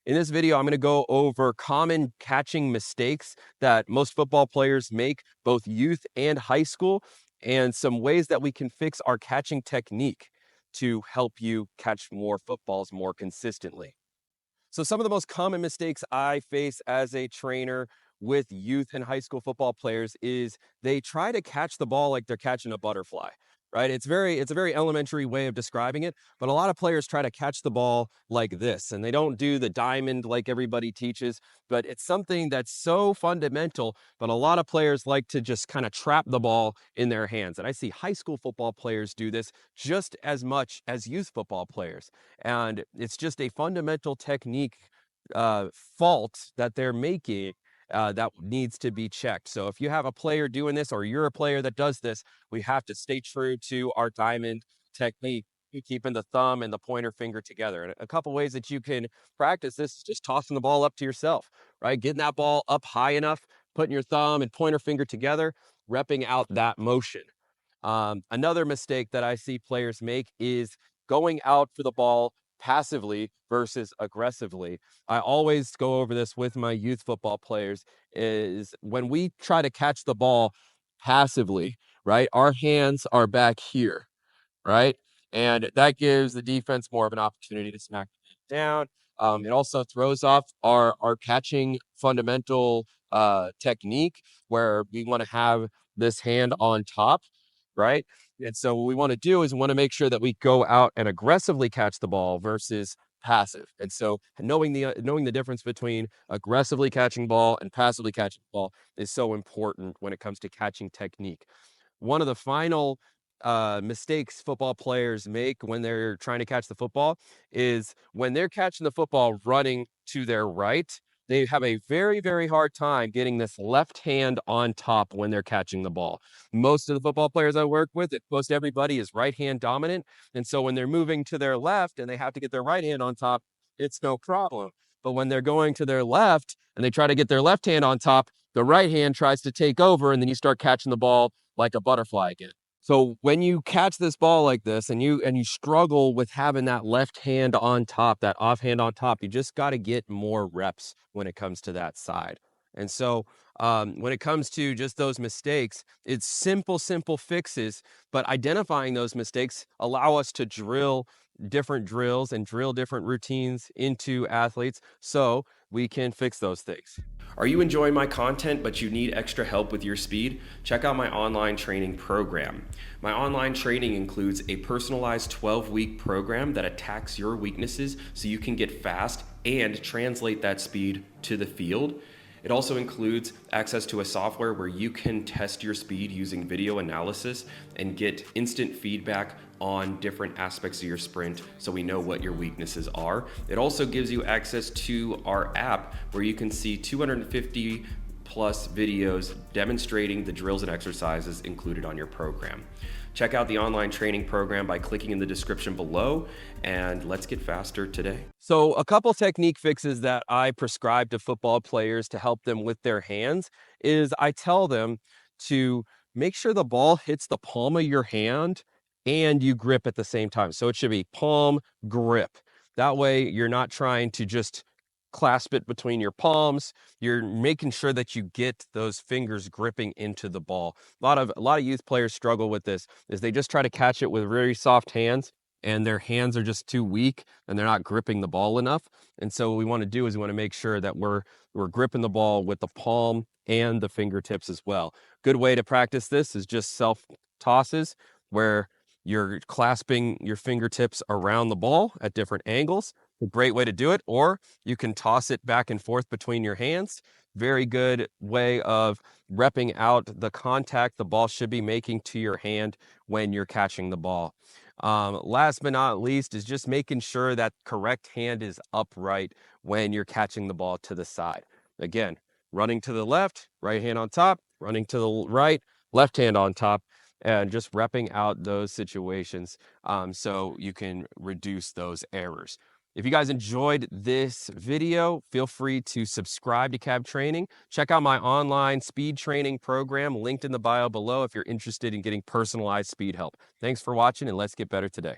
In this video, I'm going to go over common catching mistakes that most football players make, both youth and high school, and some ways that we can fix our catching technique to help you catch more footballs more consistently. So some of the most common mistakes I face as a trainer with youth and high school football players is they try to catch the ball like they're catching a butterfly, right? It's a very elementary way of describing it, but a lot of players try to catch the ball like this, and they don't do the diamond like everybody teaches, but it's something that's so fundamental, but a lot of players like to just kind of trap the ball in their hands. And I see high school football players do this just as much as youth football players. And it's just a fundamental technique fault that they're making that needs to be checked. So if you have a player doing this or you're a player that does this, we have to stay true to our diamond technique, keeping the thumb and the pointer finger together. And a couple ways that you can practice this is just tossing the ball up to yourself, right? Getting that ball up high enough, putting your thumb and pointer finger together, repping out that motion. Another mistake that I see players make is going out for the ball passively versus aggressively. I always go over this with my youth football players is when we try to catch the ball passively, right? Our hands are back here, right? And that gives the defense more of an opportunity to smack it down. It also throws off our catching fundamental technique where we want to have this hand on top, right? And so what we want to do is we want to make sure that we go out and aggressively catch the ball versus passive. And so knowing the difference between aggressively catching ball and passively catching ball is so important when it comes to catching technique. One of the final mistakes football players make when they're trying to catch the football is when they're catching the football running to their right, they have a very, very hard time getting this left hand on top when they're catching the ball. Most of the football players I work with, most everybody is right hand dominant. And so when they're moving to their left and they have to get their right hand on top, it's no problem. But when they're going to their left and they try to get their left hand on top, the right hand tries to take over, and then you start catching the ball like a butterfly again. So when you catch this ball like this and you struggle with having that left hand on top, that offhand on top, you just got to get more reps when it comes to that side. And so when it comes to just those mistakes, it's simple fixes, but identifying those mistakes allow us to drill different drills and drill different routines into athletes so we can fix those things. Are you enjoying my content but you need extra help with your speed? Check out my online training program. My online training includes a personalized 12-week program that attacks your weaknesses so you can get fast and translate that speed to the field. It also includes access to a software where you can test your speed using video analysis and get instant feedback on different aspects of your sprint so we know what your weaknesses are. It also gives you access to our app where you can see 250 plus videos demonstrating the drills and exercises included on your program. Check out the online training program by clicking in the description below, and let's get faster today. So a couple technique fixes that I prescribe to football players to help them with their hands is I tell them to make sure the ball hits the palm of your hand and you grip at the same time. So it should be palm, grip. That way you're not trying to just clasp it between your palms. You're making sure that you get those fingers gripping into the ball. A lot of youth players struggle with this is they just try to catch it with very soft hands and their hands are just too weak and they're not gripping the ball enough. And so what we want to do is we want to make sure that we're gripping the ball with the palm and the fingertips as well. Good way to practice this is just self tosses where you're clasping your fingertips around the ball at different angles. A great way to do it. Or you can toss it back and forth between your hands. Very good way of repping out the contact the ball should be making to your hand when you're catching the ball. Last but not least is just making sure that correct hand is upright when you're catching the ball to the side. Again, running to the left, right hand on top, running to the right, left hand on top, and just repping out those situations so you can reduce those errors. If you guys enjoyed this video, feel free to subscribe to Cab Training. Check out my online speed training program linked in the bio below if you're interested in getting personalized speed help. Thanks for watching, and let's get better today.